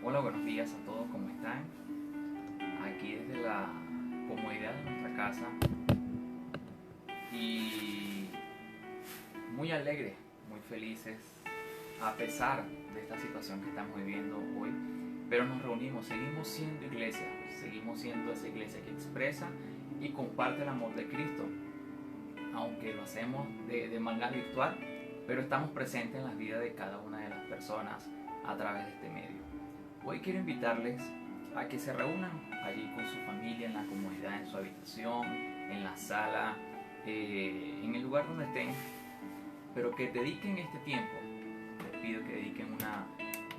Hola, buenos días a todos, ¿cómo están? Aquí desde la comodidad de nuestra casa y muy alegres, muy felices a pesar de esta situación que estamos viviendo hoy. Pero nos reunimos, seguimos siendo iglesia, seguimos siendo esa iglesia que expresa y comparte el amor de Cristo, aunque lo hacemos de manera virtual, pero estamos presentes en las vidas de cada una de las personas a través de este medio. Hoy quiero invitarles a que se reúnan allí con su familia, en la comunidad, en su habitación, en la sala, en el lugar donde estén, pero que dediquen este tiempo. Les pido que dediquen una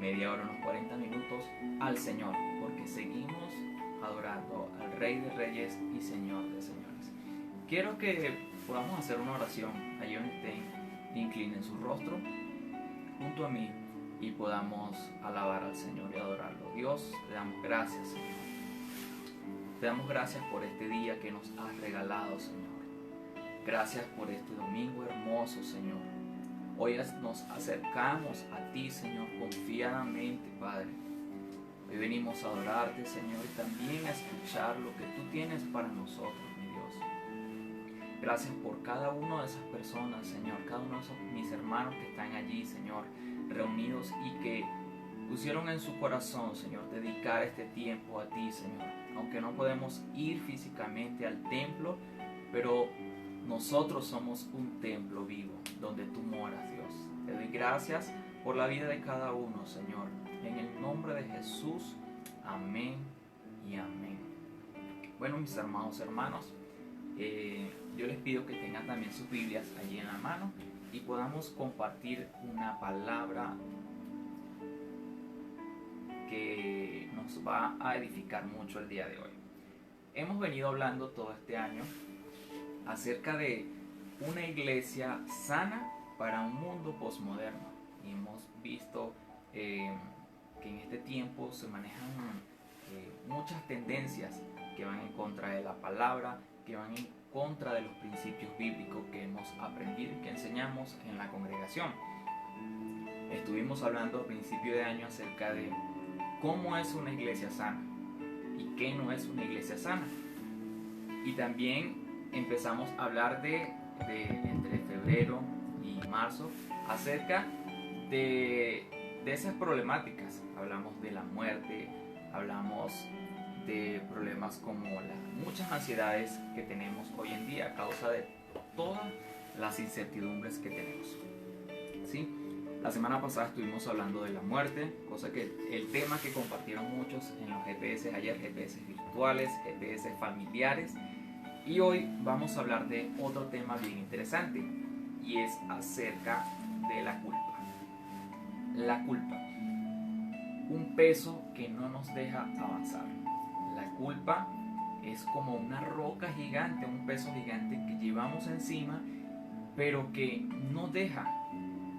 media hora, unos 40 minutos al Señor, porque seguimos adorando al Rey de Reyes y Señor de Señores. Quiero que podamos hacer una oración allí donde estén, inclinen su rostro junto a mí y podamos alabar al Señor y adorarlo. Dios, te damos gracias, Señor. Te damos gracias por este día que nos has regalado, Señor. Gracias por este domingo hermoso, Señor. Hoy nos acercamos a ti, Señor, confiadamente, Padre. Hoy venimos a adorarte, Señor, y también a escuchar lo que tú tienes para nosotros, mi Dios. Gracias por cada una de esas personas, Señor, cada uno de esos mis hermanos que están allí, Señor, reunidos y que pusieron en su corazón, Señor, dedicar este tiempo a ti, Señor. Aunque no podemos ir físicamente al templo, pero nosotros somos un templo vivo donde tú moras, Dios. Te doy gracias por la vida de cada uno, Señor. En el nombre de Jesús, amén y amén. Bueno, mis hermanos, yo les pido que tengan también sus Biblias allí en la mano y podamos compartir una palabra que nos va a edificar mucho el día de hoy. Hemos venido hablando todo este año acerca de una iglesia sana para un mundo posmoderno. Y hemos visto que en este tiempo se manejan muchas tendencias que van en contra de la palabra, que van en contra de los principios bíblicos que hemos aprendido y que enseñamos en la congregación. Estuvimos hablando a principio de año acerca de cómo es una iglesia sana y qué no es una iglesia sana. Y también empezamos a hablar de entre febrero y marzo acerca de esas problemáticas. Hablamos de la muerte, hablamos de problemas como muchas ansiedades que tenemos hoy en día a causa de todas las incertidumbres que tenemos. ¿Sí? La semana pasada estuvimos hablando de la muerte, cosa que el tema que compartieron muchos en los GPS ayer, GPS virtuales, GPS familiares. Y hoy vamos a hablar de otro tema bien interesante y es acerca de la culpa. La culpa, un peso que no nos deja avanzar. La culpa es como una roca gigante, un peso gigante que llevamos encima, pero que no deja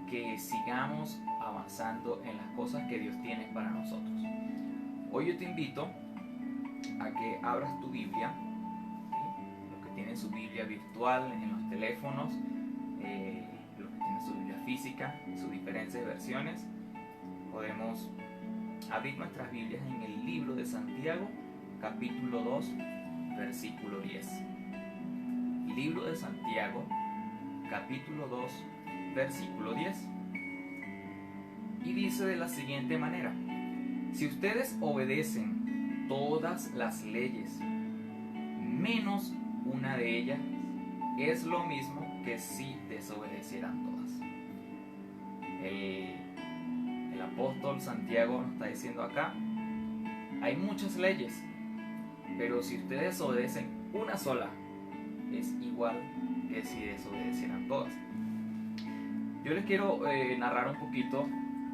que sigamos avanzando en las cosas que Dios tiene para nosotros. Hoy yo te invito a que abras tu Biblia, los que tienen su Biblia virtual en los teléfonos, los que tienen su Biblia física en sus diferentes versiones. Podemos abrir nuestras Biblias en el libro de Santiago, capítulo 2, versículo 10. Libro de Santiago, capítulo 2, versículo 10. Y dice de la siguiente manera: si ustedes obedecen todas las leyes menos una de ellas, es lo mismo que si desobedecieran todas. El apóstol Santiago nos está diciendo acá: hay muchas leyes, pero si ustedes obedecen una sola, es igual que si desobedecieran todas. Yo les quiero narrar un poquito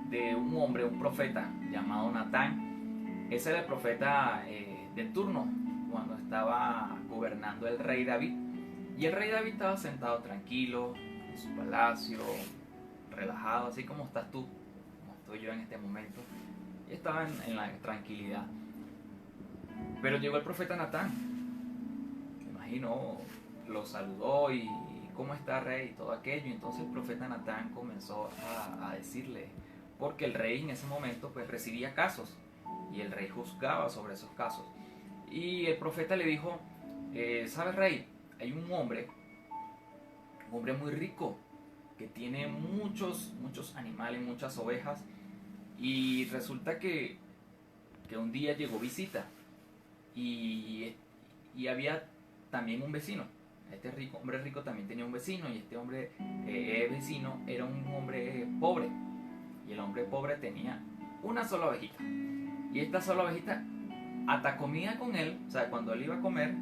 de un hombre, un profeta llamado Natán. Ese era el profeta de turno cuando estaba gobernando el rey David. Y el rey David estaba sentado tranquilo en su palacio, relajado, así como estás tú, como estoy yo en este momento. Y estaba en la tranquilidad. Pero llegó el profeta Natán. Me imagino, lo saludó y ¿cómo está, rey? Y todo aquello. Y entonces el profeta Natán comenzó a decirle, porque el rey en ese momento pues recibía casos y el rey juzgaba sobre esos casos. Y el profeta le dijo, ¿sabes, rey? Hay un hombre muy rico, que tiene muchos animales, muchas ovejas, y resulta que un día llegó visita y, y había también un vecino. Este hombre rico también tenía un vecino, y este hombre vecino era un hombre pobre, y el hombre pobre tenía una sola ovejita, y esta sola ovejita hasta comía con él. O sea, cuando él iba a comer,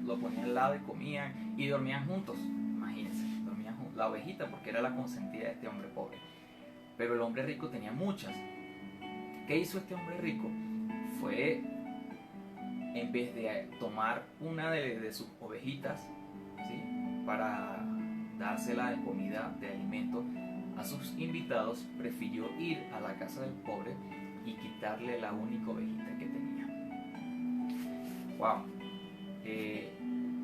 lo ponía al lado y comían y dormían juntos. Imagínense, dormían juntos, la ovejita, porque era la consentida de este hombre pobre. Pero el hombre rico tenía muchas. ¿Qué hizo este hombre rico? Fue, en vez de tomar una de sus ovejitas, ¿sí?, para dársela de comida, de alimento a sus invitados, prefirió ir a la casa del pobre y quitarle la única ovejita que tenía. Wow.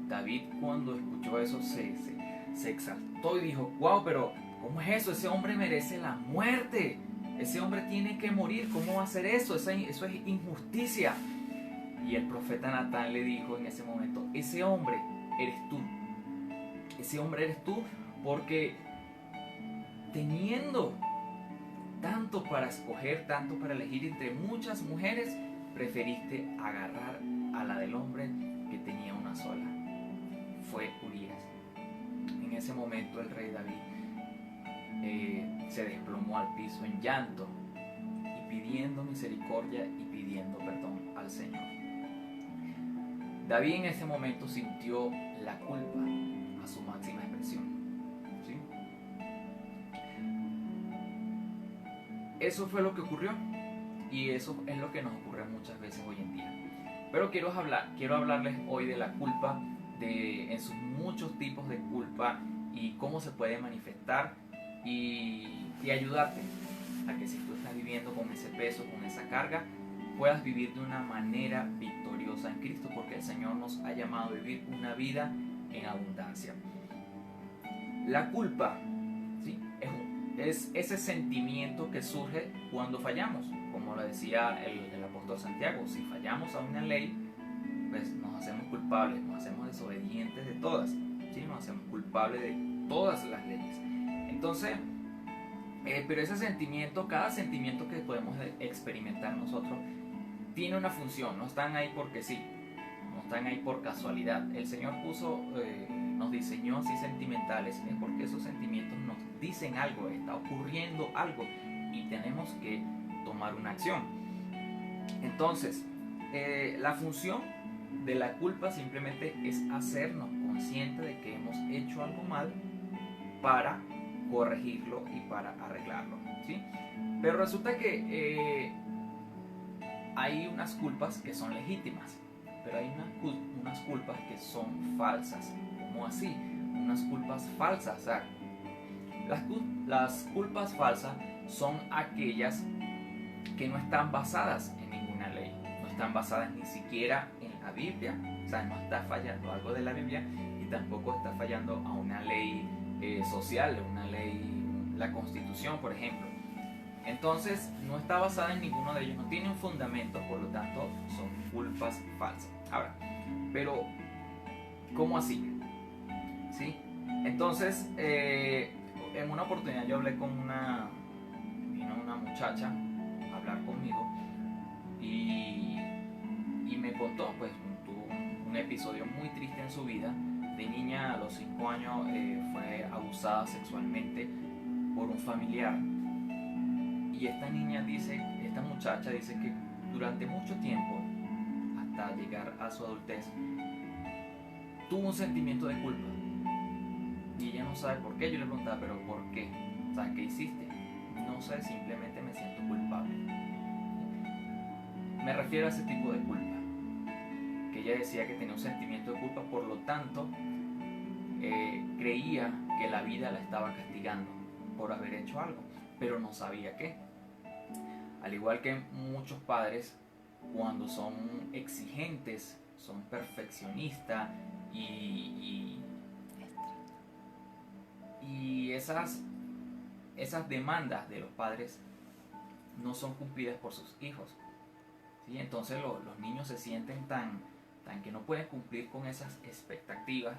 David, cuando escuchó eso, se exaltó y dijo, wow, pero ¿cómo es eso? Ese hombre merece la muerte. Ese hombre tiene que morir. ¿Cómo va a hacer eso? Eso es injusticia. Y el profeta Natán le dijo en ese momento, ese hombre eres tú. Ese hombre eres tú, porque teniendo tanto para escoger, tanto para elegir entre muchas mujeres, preferiste agarrar a la del hombre que tenía una sola. Fue Urías. En ese momento el rey David se desplomó al piso en llanto y pidiendo misericordia y pidiendo perdón al Señor. David en ese momento sintió la culpa a su máxima expresión, ¿sí? Eso fue lo que ocurrió, y eso es lo que nos ocurre muchas veces hoy en día. Pero quiero hablarles hoy de la culpa, en sus muchos tipos de culpa, y cómo se puede manifestar, y ayudarte a que si tú estás viviendo con ese peso, con esa carga, puedas vivir de una manera victoriosa en Cristo, porque el Señor nos ha llamado a vivir una vida en abundancia. La culpa, ¿sí?, es ese sentimiento que surge cuando fallamos. Como lo decía el apóstol Santiago, si fallamos a una ley, pues nos hacemos culpables, nos hacemos desobedientes de todas, ¿sí? Nos hacemos culpables de todas las leyes. Entonces, pero ese sentimiento, cada sentimiento que podemos experimentar nosotros, tiene una función. No están ahí porque sí, no están ahí por casualidad. El Señor nos diseñó así sentimentales, porque esos sentimientos nos dicen algo, está ocurriendo algo, y tenemos que tomar una acción. Entonces, la función de la culpa simplemente es hacernos conscientes de que hemos hecho algo mal, para corregirlo y para arreglarlo, ¿sí? Pero resulta que hay unas culpas que son legítimas, pero hay unas culpas que son falsas. ¿Cómo así? Unas culpas falsas. O sea, las culpas falsas son aquellas que no están basadas en ninguna ley, no están basadas ni siquiera en la Biblia. O sea, no está fallando algo de la Biblia, y tampoco está fallando a una ley social, una ley, la Constitución, por ejemplo. Entonces, no está basada en ninguno de ellos, no tiene un fundamento, por lo tanto, son culpas falsas. Ahora, pero, ¿cómo así? ¿Sí? Entonces, en una oportunidad yo hablé con vino una muchacha a hablar conmigo, y me contó, pues, tuvo un episodio muy triste en su vida. De niña, a los 5 años, fue abusada sexualmente por un familiar. Y esta muchacha dice que durante mucho tiempo, hasta llegar a su adultez, tuvo un sentimiento de culpa. Y ella no sabe por qué. Yo le preguntaba, ¿pero por qué? O sea, ¿qué hiciste? No sé, simplemente me siento culpable. Me refiero a ese tipo de culpa, que ella decía que tenía un sentimiento de culpa, por lo tanto, creía que la vida la estaba castigando por haber hecho algo, pero no sabía qué. Al igual que muchos padres, cuando son exigentes, son perfeccionistas, y esas demandas de los padres no son cumplidas por sus hijos. ¿sí? Entonces los niños se sienten tan que no pueden cumplir con esas expectativas,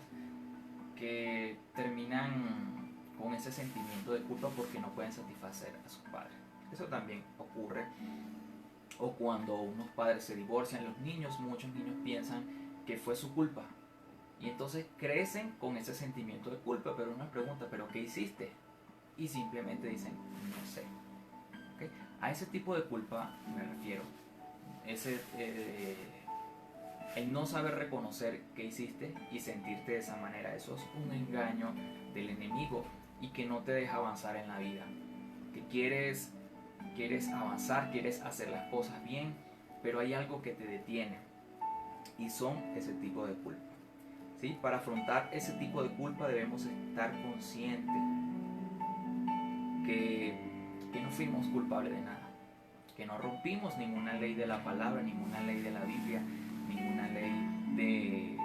que terminan con ese sentimiento de culpa porque no pueden satisfacer a sus padres. Eso también ocurre. O cuando unos padres se divorcian, muchos niños piensan que fue su culpa. Y entonces crecen con ese sentimiento de culpa, pero uno pregunta, ¿pero qué hiciste? Y simplemente dicen, no sé. ¿Okay? A ese tipo de culpa me refiero. El no saber reconocer qué hiciste y sentirte de esa manera, eso es un engaño del enemigo y que no te deja avanzar en la vida. Que quieres avanzar, quieres hacer las cosas bien, pero hay algo que te detiene y son ese tipo de culpa. ¿Sí? Para afrontar ese tipo de culpa debemos estar conscientes que no fuimos culpables de nada, que no rompimos ninguna ley de la palabra, ninguna ley de la Biblia, ninguna ley de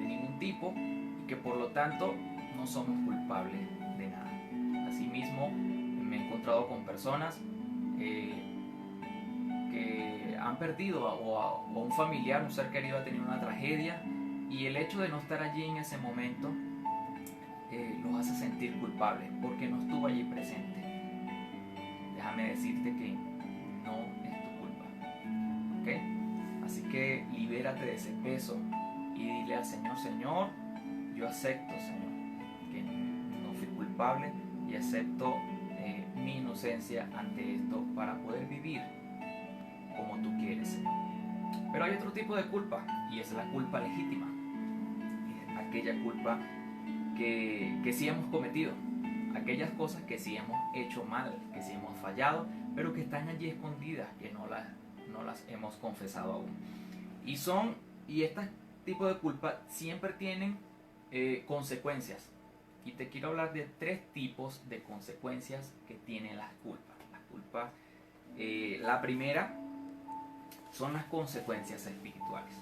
ningún tipo, y que por lo tanto no somos culpables de nada. Asimismo, me he encontrado con personas que han perdido o un familiar, un ser querido ha tenido una tragedia, y el hecho de no estar allí en ese momento los hace sentir culpables porque no estuvo allí presente. Déjame decirte que no es tu culpa, ¿ok? Así que libérate de ese peso y dile al Señor, Señor, yo acepto, Señor, que no fui culpable y acepto mi inocencia ante esto para poder vivir como tú quieres, Señor. Pero hay otro tipo de culpa y es la culpa legítima, aquella culpa que sí hemos cometido, aquellas cosas que sí hemos hecho mal, que sí hemos fallado, pero que están allí escondidas, que no las hemos confesado aún. Y este tipo de culpa siempre tienen consecuencias. Y te quiero hablar de 3 tipos de consecuencias que tienen las culpas. La primera son las consecuencias espirituales.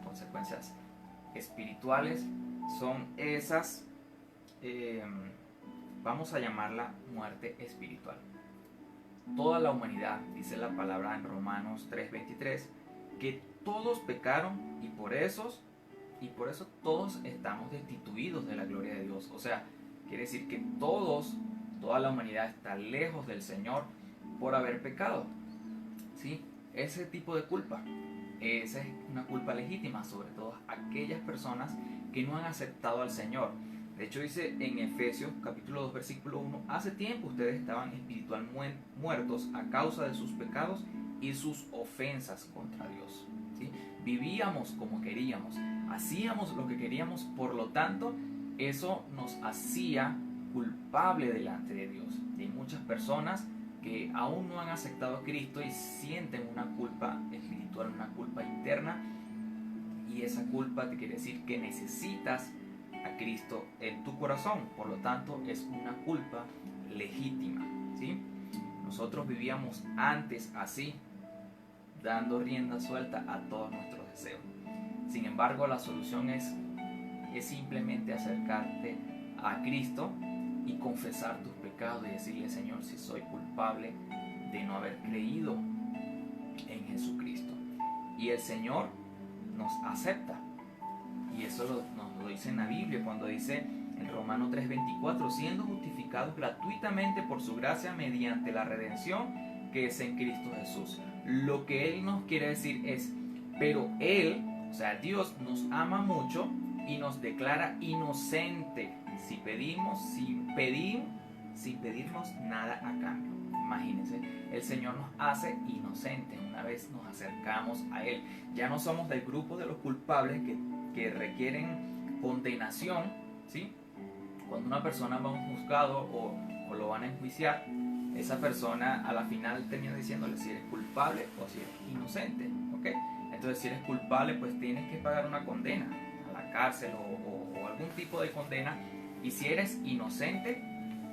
Consecuencias espirituales son esas, vamos a llamarla muerte espiritual. Toda la humanidad, dice la palabra en Romanos 3:23, que todos pecaron y por eso todos estamos destituidos de la gloria de Dios. O sea, quiere decir que toda la humanidad está lejos del Señor por haber pecado. ¿Sí? Ese tipo de culpa, esa es una culpa legítima, sobre todo aquellas personas que no han aceptado al Señor. De hecho dice en Efesios capítulo 2 versículo 1, hace tiempo ustedes estaban espiritualmente muertos a causa de sus pecados y sus ofensas contra Dios. ¿Sí? Vivíamos como queríamos, hacíamos lo que queríamos, por lo tanto eso nos hacía culpable delante de Dios. Y hay muchas personas que aún no han aceptado a Cristo y sienten una culpa espiritual, una culpa interna, y esa culpa te quiere decir que necesitas a Cristo en tu corazón, por lo tanto es una culpa legítima, ¿sí? Nosotros vivíamos antes así, dando rienda suelta a todos nuestros deseos. Sin embargo, la solución es simplemente acercarte a Cristo y confesar tus pecados y decirle, Señor, si soy culpable de no haber creído en Jesucristo. Y el Señor nos acepta. Y eso nos lo dice en la Biblia cuando dice en Romanos 3:24, siendo justificados gratuitamente por su gracia mediante la redención que es en Cristo Jesús. Lo que Él nos quiere decir es, pero Él, o sea, Dios nos ama mucho y nos declara inocente si pedimos, sin pedirnos nada a cambio. Imagínense, el Señor nos hace inocentes una vez nos acercamos a Él. Ya no somos del grupo de los culpables que requieren condenación, ¿sí? Cuando una persona va a un juzgado o lo van a enjuiciar, esa persona a la final termina diciéndole si eres culpable o si eres inocente, ¿ok? Entonces si eres culpable pues tienes que pagar una condena a la cárcel o algún tipo de condena, y si eres inocente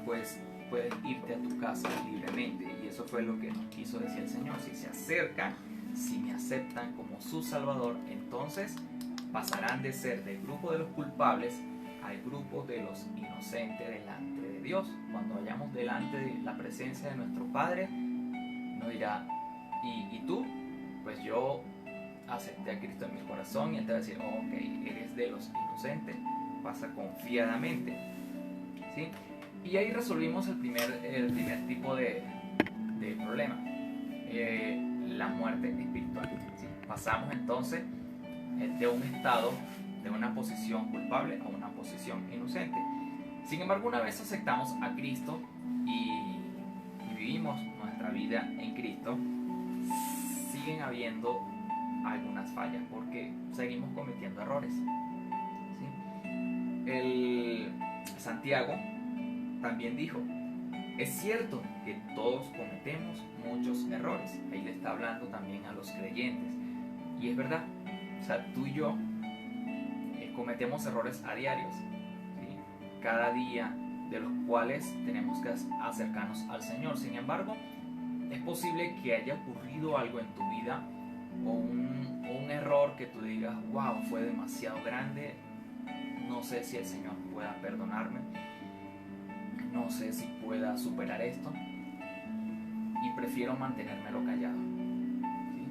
pues puedes irte a tu casa libremente. Y eso fue lo que nos quiso decir el Señor: si se acercan, si me aceptan como su Salvador, entonces pasarán de ser del grupo de los culpables al grupo de los inocentes delante de Dios. Cuando vayamos delante de la presencia de nuestro Padre, nos dirá, ¿y tú? pues yo acepté a Cristo en mi corazón, y Él te va a decir, ok, eres de los inocentes, pasa confiadamente, ¿sí? Y ahí resolvimos el primer tipo de problema, la muerte espiritual, ¿sí? Pasamos entonces de un estado, de una posición culpable a una posición inocente. Sin embargo, una vez aceptamos a Cristo y vivimos nuestra vida en Cristo, siguen habiendo algunas fallas porque seguimos cometiendo errores, ¿sí? El Santiago también dijo, es cierto que todos cometemos muchos errores. Ahí le está hablando también a los creyentes. Y es verdad, o sea, tú y yo cometemos errores a diarios, ¿sí? Cada día, de los cuales tenemos que acercarnos al Señor. Sin embargo, es posible que haya ocurrido algo en tu vida, o un error que tú digas, wow, fue demasiado grande, no sé si el Señor pueda perdonarme, no sé si pueda superar esto, y prefiero mantenérmelo callado, ¿sí?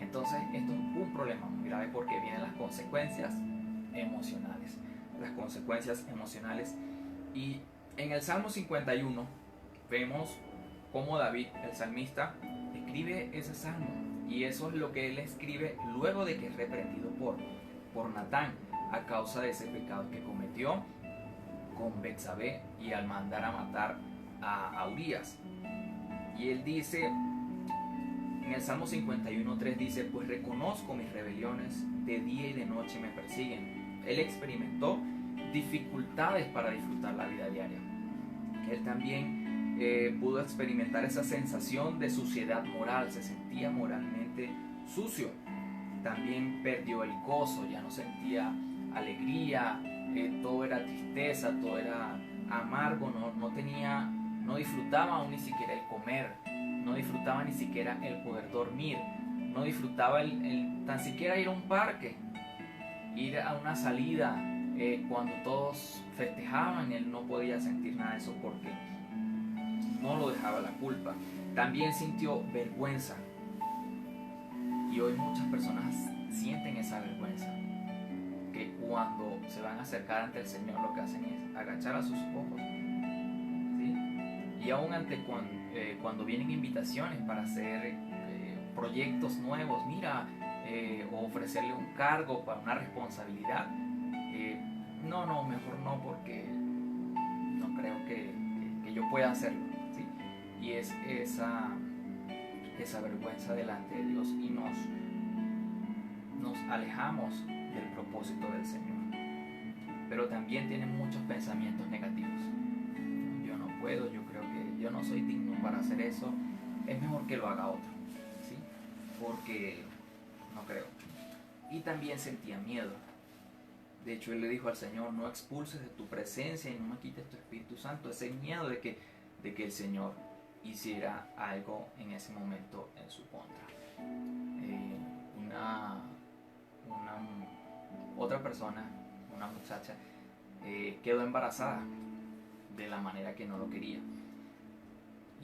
Entonces esto es un problema muy grave porque vienen las consecuencias emocionales. Y en el Salmo 51 vemos cómo David, el salmista, escribe ese salmo, y eso es lo que él escribe luego de que es reprendido por Natán a causa de ese pecado que cometió con Betsabé y al mandar a matar a Urías. Y él dice en el Salmo 51:3, dice, pues reconozco mis rebeliones, de día y de noche me persiguen. Él experimentó dificultades para disfrutar la vida diaria. Él también pudo experimentar esa sensación de suciedad moral, se sentía moralmente sucio. También perdió el gozo, ya no sentía alegría, todo era tristeza, todo era amargo, no disfrutaba aún ni siquiera el comer, no disfrutaba ni siquiera el poder dormir, no disfrutaba el tan siquiera ir a un parque, ir a una salida. Cuando todos festejaban, él no podía sentir nada de eso porque no lo dejaba la culpa. También sintió vergüenza, y hoy muchas personas sienten esa vergüenza, que cuando se van a acercar ante el Señor lo que hacen es agachar a sus ojos, ¿sí? Y aún cuando vienen invitaciones para hacer proyectos nuevos, mira, o ofrecerle un cargo para una responsabilidad, no, mejor no, porque no creo que yo pueda hacerlo, ¿sí? Y es esa vergüenza delante de Dios, y nos alejamos del propósito del Señor. Pero también tienen muchos pensamientos negativos. Yo no puedo, yo creo que yo no soy digno para hacer eso, es mejor que lo haga otro, ¿sí? Porque no creo. Y también sentía miedo. De hecho, él le dijo al Señor, no expulses de tu presencia y no me quites tu Espíritu Santo. Ese miedo de que el Señor hiciera algo en ese momento en su contra. Otra persona, una muchacha, quedó embarazada de la manera que no lo quería.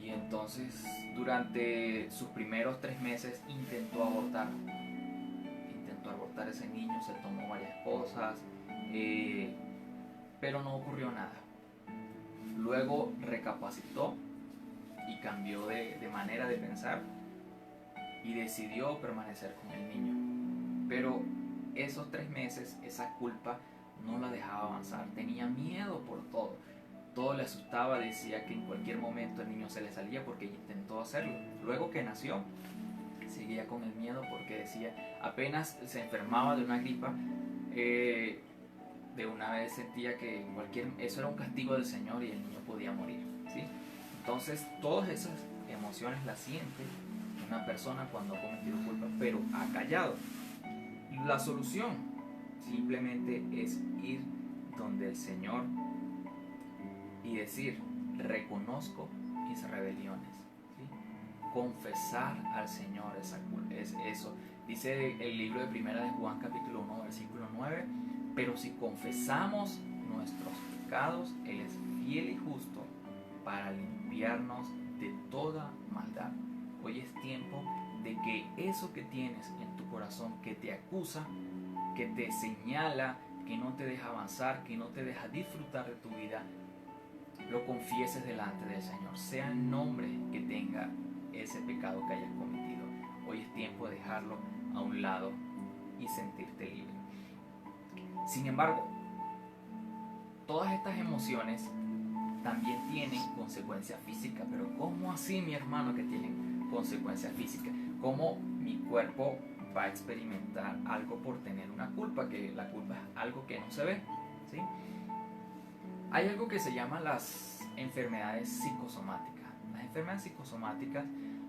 Y entonces, durante sus primeros 3 meses, intentó abortar ese niño, se tomó varias cosas, pero no ocurrió nada. Luego recapacitó y cambió de manera de pensar y decidió permanecer con el niño. Pero esos 3 meses, esa culpa no la dejaba avanzar. Tenía miedo por todo. Todo le asustaba, decía que en cualquier momento el niño se le salía porque intentó hacerlo. Luego que nació, seguía con el miedo porque decía, apenas se enfermaba de una gripa, de una vez sentía que eso era un castigo del Señor y el niño podía morir, ¿sí? Entonces, todas esas emociones las siente una persona cuando ha cometido culpa, pero ha callado. La solución simplemente es ir donde el Señor y decir, reconozco mis rebeliones, ¿sí? Confesar al Señor eso. Dice el libro de Primera de Juan capítulo 1 versículo 9, pero si confesamos nuestros pecados, Él es fiel y justo para limpiarnos de toda maldad. Hoy es tiempo de que eso que tienes en tu corazón, que te acusa, que te señala, que no te deja avanzar, que no te deja disfrutar de tu vida, lo confieses delante del Señor, sea el nombre que tenga ese pecado que hayas cometido. Hoy es tiempo de dejarlo a un lado y sentirte libre. Sin embargo, todas estas emociones también tienen consecuencias físicas. Pero ¿cómo así, mi hermano, que tienen consecuencias físicas? ¿Cómo mi cuerpo va a experimentar algo por tener una culpa? Que la culpa es algo que no se ve, ¿sí? Hay algo que se llama las enfermedades psicosomáticas. Las enfermedades psicosomáticas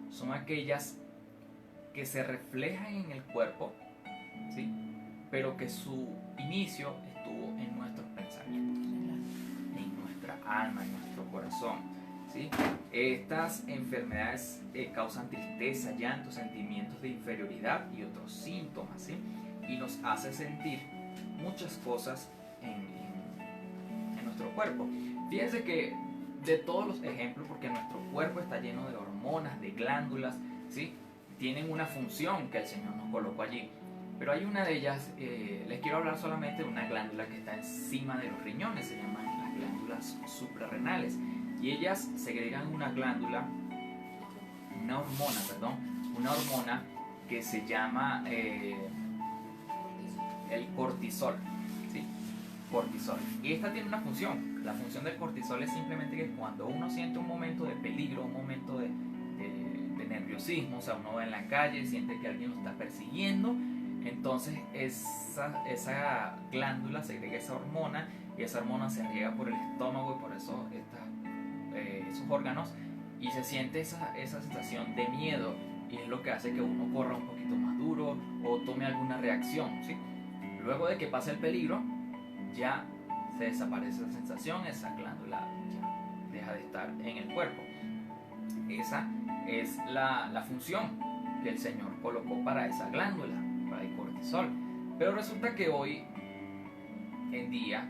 son aquellas que se reflejan en el cuerpo, ¿sí? Pero que su inicio estuvo en nuestros pensamientos, en nuestra alma, en nuestro corazón, ¿sí? Estas enfermedades causan tristeza, llanto, sentimientos de inferioridad y otros síntomas, ¿sí? Y nos hace sentir muchas cosas en nuestro cuerpo. Fíjense que de todos los ejemplos, porque nuestro cuerpo está lleno de hormonas, de glándulas, ¿sí? Tienen una función que el Señor nos colocó allí. Pero hay una de ellas, les quiero hablar solamente de una glándula que está encima de los riñones, se llaman las glándulas suprarrenales. Y ellas segregan una hormona que se llama el cortisol, ¿sí? Cortisol. Y esta tiene una función. La función del cortisol es simplemente que cuando uno siente un momento de peligro, un momento de nerviosismo, o sea, uno va en la calle, siente que alguien lo está persiguiendo, entonces esa glándula segrega esa hormona y esa hormona se riega por el estómago y por esos órganos y se siente esa sensación de miedo y es lo que hace que uno corra un poquito más duro o tome alguna reacción, ¿sí? Luego de que pase el peligro ya se desaparece esa sensación, esa glándula ya deja de estar en el cuerpo. Esa es la función que el Señor colocó para esa glándula, para el cortisol. Pero resulta que hoy en día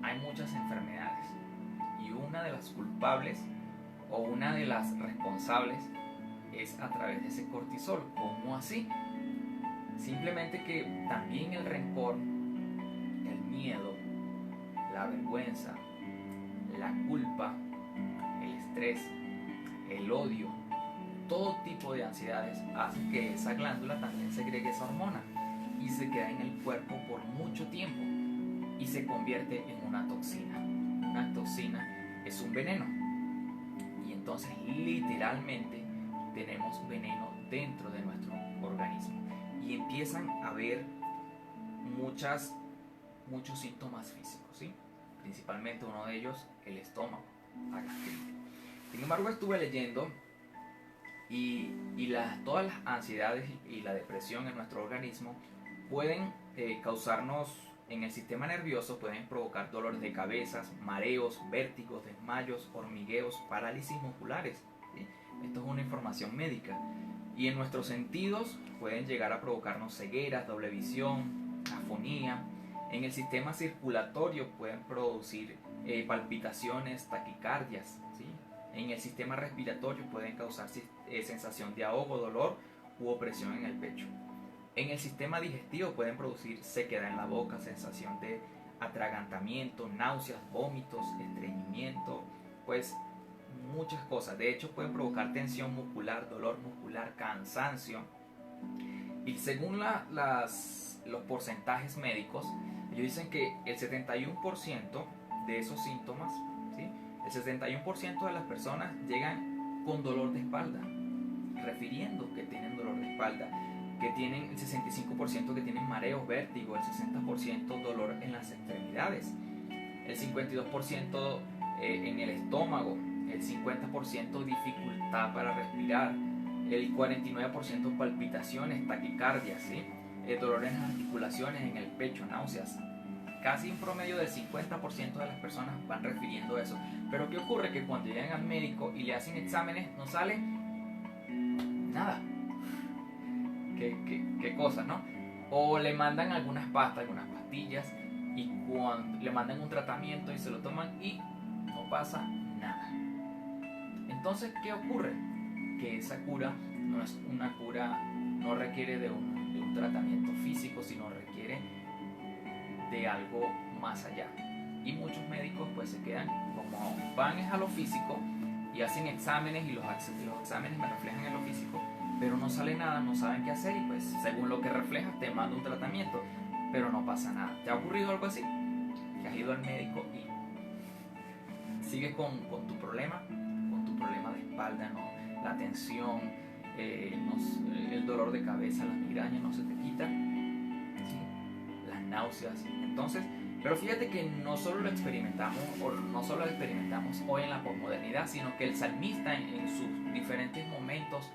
hay muchas enfermedades y una de las culpables o una de las responsables es a través de ese cortisol. ¿Cómo así? Simplemente que también el rencor, el miedo, la vergüenza, la culpa, el estrés, el odio, todo tipo de ansiedades hace que esa glándula también segregue esa hormona y se queda en el cuerpo por mucho tiempo y se convierte en una toxina. Una toxina es un veneno y entonces literalmente tenemos veneno dentro de nuestro organismo y empiezan a haber muchos síntomas físicos, ¿sí? Principalmente uno de ellos, el estómago, la gastritis. Sin embargo, estuve leyendo y todas las ansiedades y la depresión en nuestro organismo pueden causarnos en el sistema nervioso, pueden provocar dolores de cabeza, mareos, vértigos, desmayos, hormigueos, parálisis musculares, ¿sí? Esto es una información médica. Y en nuestros sentidos pueden llegar a provocarnos cegueras, doble visión, afonía. En el sistema circulatorio pueden producir palpitaciones, taquicardias, ¿sí? En el sistema respiratorio pueden causar sensación de ahogo, dolor u opresión en el pecho. En el sistema digestivo pueden producir sequedad en la boca, sensación de atragantamiento, náuseas, vómitos, estreñimiento, pues muchas cosas. De hecho, pueden provocar tensión muscular, dolor muscular, cansancio. Y según los porcentajes médicos, ellos dicen que el 71% de esos síntomas, ¿sí? El 71% de las personas llegan con dolor de espalda, refiriendo que tienen dolor de espalda, que tienen el 65% que tienen mareos, vértigo, el 60% dolor en las extremidades, el 52% en el estómago, el 50% dificultad para respirar, el 49% palpitaciones, taquicardias, ¿sí? El dolor en las articulaciones, en el pecho, náuseas. Casi un promedio del 50% de las personas van refiriendo eso. Pero ¿qué ocurre? Que cuando llegan al médico y le hacen exámenes, no sale nada. ¿Qué cosa, no? O le mandan algunas pastillas, y cuando le mandan un tratamiento y se lo toman y no pasa nada. Entonces, ¿qué ocurre? que esa cura no es una cura, no requiere de un tratamiento físico, sino requiere de algo más allá. Y muchos médicos pues se quedan, como van a lo físico y hacen exámenes, y los exámenes me reflejan en lo físico, pero no sale nada, no saben qué hacer, y pues según lo que reflejas te manda un tratamiento, pero no pasa nada. ¿Te ha ocurrido algo así? Que has ido al médico y sigues con tu problema de espalda, ¿no? La tensión, el dolor de cabeza, la migraña no se te quita, ¿sí? Las náuseas. Entonces, pero fíjate que no solo lo experimentamos hoy en la posmodernidad, sino que el salmista en sus diferentes momentos,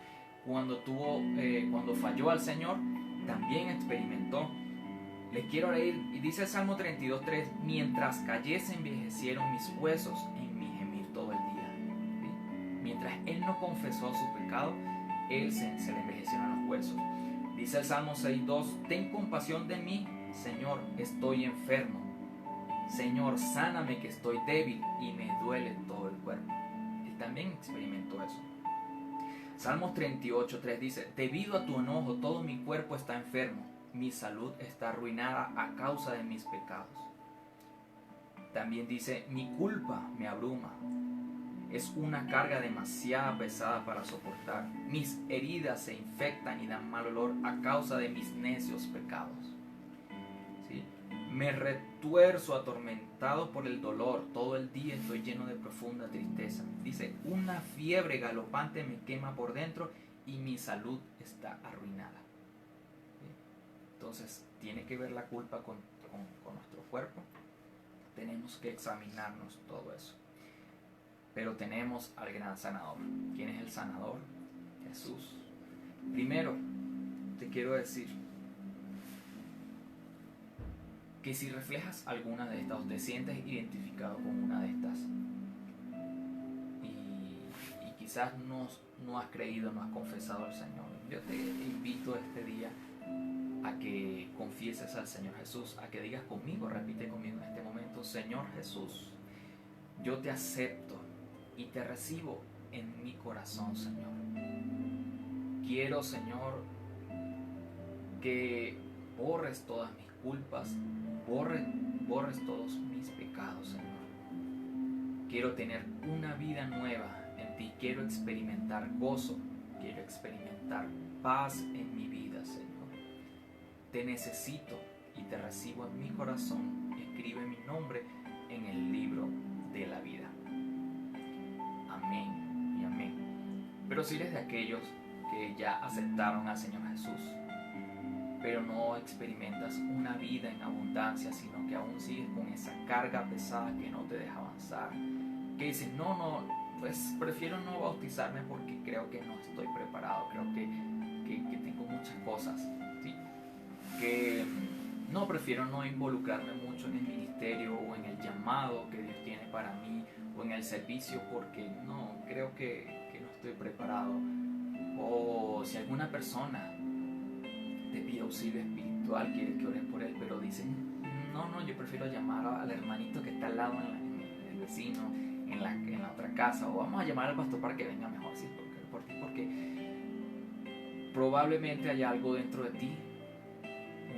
cuando falló al Señor, también experimentó. Les quiero leer, y dice el Salmo 32:3: mientras callé se envejecieron mis huesos en mi gemir todo el día. ¿Sí? Mientras él no confesó su pecado, se le envejecieron los huesos. Dice el Salmo 6:2: ten compasión de mí, Señor, estoy enfermo. Señor, sáname que estoy débil y me duele todo el cuerpo. Él también experimentó eso. Salmos 38:3 dice: debido a tu enojo todo mi cuerpo está enfermo, mi salud está arruinada a causa de mis pecados. También dice: mi culpa me abruma, es una carga demasiado pesada para soportar. Mis heridas se infectan y dan mal olor a causa de mis necios pecados. ¿Sí? Me retuerzo atormentado por el dolor, todo el día estoy lleno de profunda tristeza. Dice: una fiebre galopante me quema por dentro y mi salud está arruinada. ¿Sí? Entonces, tiene que ver la culpa con nuestro cuerpo. Tenemos que examinarnos todo eso. Pero tenemos al gran sanador. ¿Quién es el sanador? Jesús. Primero, te quiero decir que si reflejas alguna de estas o te sientes identificado con una de estas y quizás no has creído, no has confesado al Señor, yo te invito este día a que confieses al Señor Jesús, a que digas conmigo, repite conmigo en este momento: Señor Jesús, yo te acepto y te recibo en mi corazón, Señor. Quiero, Señor, que borres todas mis culpas, borres todos mis pecados, Señor. Quiero tener una vida nueva en ti, quiero experimentar gozo, quiero experimentar paz en mi vida, Señor. Te necesito y te recibo en mi corazón. Escribe mi nombre en el libro de la vida. Amén y amén. Pero si eres de aquellos que ya aceptaron al Señor Jesús, pero no experimentas una vida en abundancia, sino que aún sigues con esa carga pesada que no te deja avanzar, que dices: pues prefiero no bautizarme porque creo que no estoy preparado, creo que tengo muchas cosas, ¿sí? Que no, prefiero no involucrarme mucho en el ministerio o en el llamado que Dios tiene para mí, o en el servicio, porque no, creo que no estoy preparado. O si alguna persona te pide auxilio espiritual, quiere que ores por él, pero dicen: no, yo prefiero llamar al hermanito que está al lado, en el vecino, en la otra casa, o vamos a llamar al pastor para que venga mejor, sí, por ti, porque probablemente hay algo dentro de ti,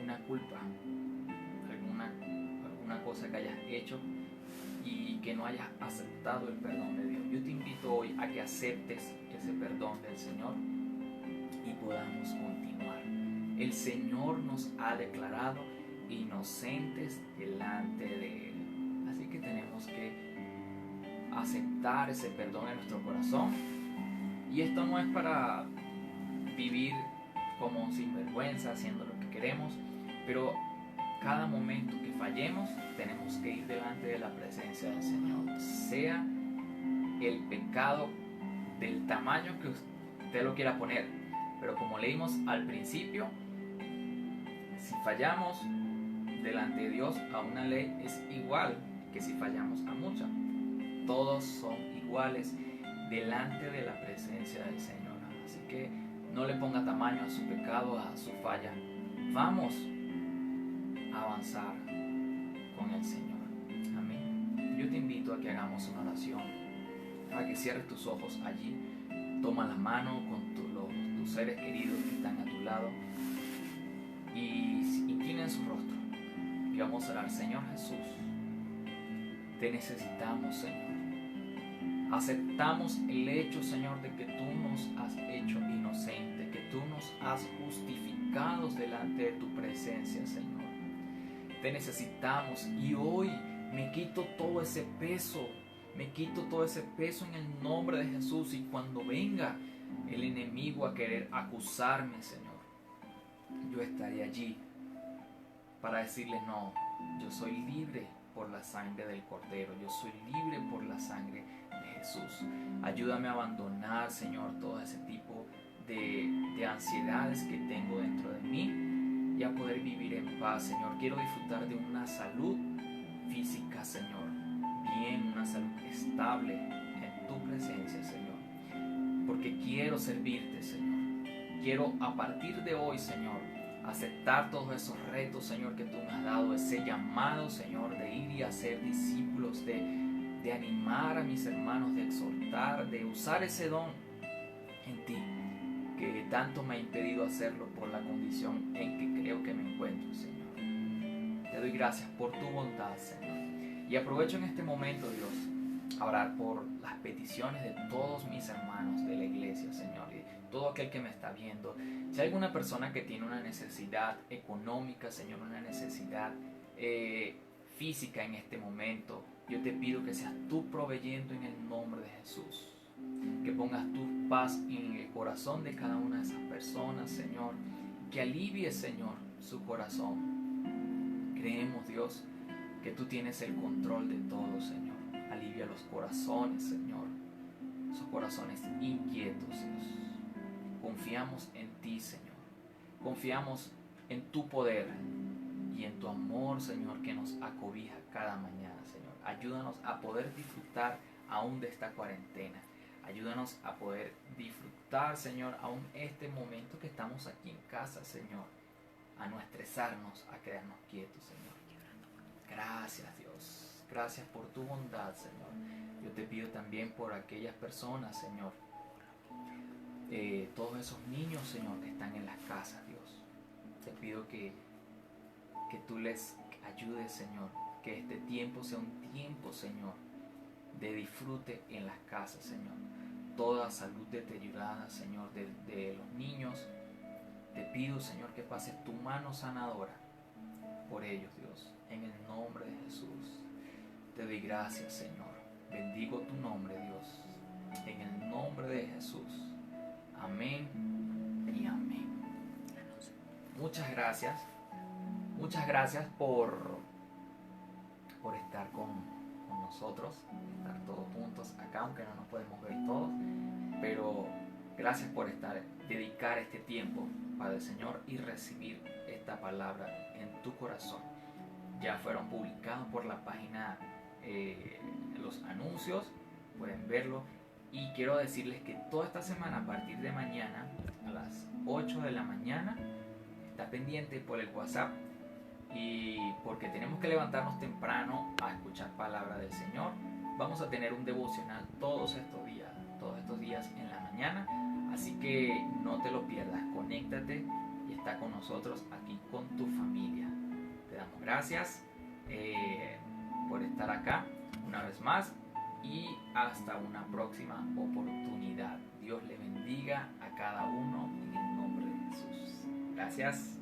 una culpa, alguna cosa que hayas hecho y que no hayas aceptado el perdón de Dios. Yo te invito hoy a que aceptes ese perdón del Señor y podamos continuar. El Señor nos ha declarado inocentes delante de Él. Así que tenemos que aceptar ese perdón en nuestro corazón. Y esto no es para vivir como sinvergüenza, haciendo lo que queremos, pero cada momento que fallemos tenemos que ir delante de la presencia del Señor, sea el pecado del tamaño que usted lo quiera poner. Pero como leímos al principio, si fallamos delante de Dios a una ley, es igual que si fallamos a muchas. Todos son iguales delante de la presencia del Señor. Así que no le ponga tamaño a su pecado, a su falla. Vamos a avanzar con el Señor. Amén. Yo te invito a que hagamos una oración, a que cierres tus ojos allí Toma la mano con tus seres queridos que están a tu lado y inclinen su rostro y vamos a orar. Señor Jesús, te necesitamos, Señor. Aceptamos el hecho, Señor, de que tú nos has hecho inocentes, que tú nos has justificado delante de tu presencia, Señor. Te necesitamos y hoy me quito todo ese peso, en el nombre de Jesús, y cuando venga el enemigo a querer acusarme, Señor, yo estaré allí para decirle: no, yo soy libre por la sangre del Cordero, yo soy libre por la sangre de Jesús. Ayúdame a abandonar, Señor, todo ese tipo de ansiedades que tengo dentro de mí y a poder vivir en paz, Señor. Quiero disfrutar de una salud física, Señor, bien, una salud estable en tu presencia, Señor, porque quiero servirte, Señor. Quiero a partir de hoy, Señor, aceptar todos esos retos, Señor, que tú me has dado, ese llamado, Señor, de ir y hacer discípulos, de animar a mis hermanos, de exhortar, de usar ese don en ti, que tanto me ha impedido hacerlo por la condición en que creo que me encuentro, Señor. Te doy gracias por tu bondad, Señor. Y aprovecho en este momento, Dios, a orar por las peticiones de todos mis hermanos de la iglesia, Señor, y todo aquel que me está viendo. Si hay alguna persona que tiene una necesidad económica, Señor, una necesidad física en este momento, yo te pido que seas tú proveyendo en el nombre de Jesús. Que pongas tu paz en el corazón de cada una de esas personas, Señor. Que alivie, Señor, su corazón. Creemos, Dios, que tú tienes el control de todo, Señor. Alivia los corazones, Señor. Esos corazones inquietos, Dios. Confiamos en ti, Señor. Confiamos en tu poder y en tu amor, Señor, que nos acobija cada mañana, Señor. Ayúdanos a poder disfrutar aún de esta cuarentena. Ayúdanos a poder disfrutar, Señor, aún este momento que estamos aquí en casa, Señor. A no estresarnos, a quedarnos quietos, Señor. Gracias, Dios. Gracias por tu bondad, Señor. Yo te pido también por aquellas personas, Señor. Todos esos niños, Señor, que están en las casas, Dios. Te pido que tú les ayudes, Señor. Que este tiempo sea un tiempo, Señor, de disfrute en las casas, Señor. Toda salud deteriorada, Señor, de los niños. Te pido, Señor, que pases tu mano sanadora por ellos, Dios. En el nombre de Jesús. Te doy gracias, Señor. Bendigo tu nombre, Dios. En el nombre de Jesús. Amén y amén. Muchas gracias. Muchas gracias por estar con nosotros, estar todos juntos acá, aunque no nos podemos ver todos, pero gracias por dedicar este tiempo para el Señor y recibir esta palabra en tu corazón. Ya fueron publicados por la página los anuncios, pueden verlo, y quiero decirles que toda esta semana, a partir de mañana a las 8 de la mañana, está pendiente por el WhatsApp, y porque tenemos que levantarnos temprano a escuchar palabra del Señor. Vamos a tener un devocional todos estos días en la mañana, así que no te lo pierdas. Conéctate y está con nosotros aquí con tu familia. Te damos gracias por estar acá una vez más y hasta una próxima oportunidad. Dios le bendiga a cada uno en el nombre de Jesús. Gracias.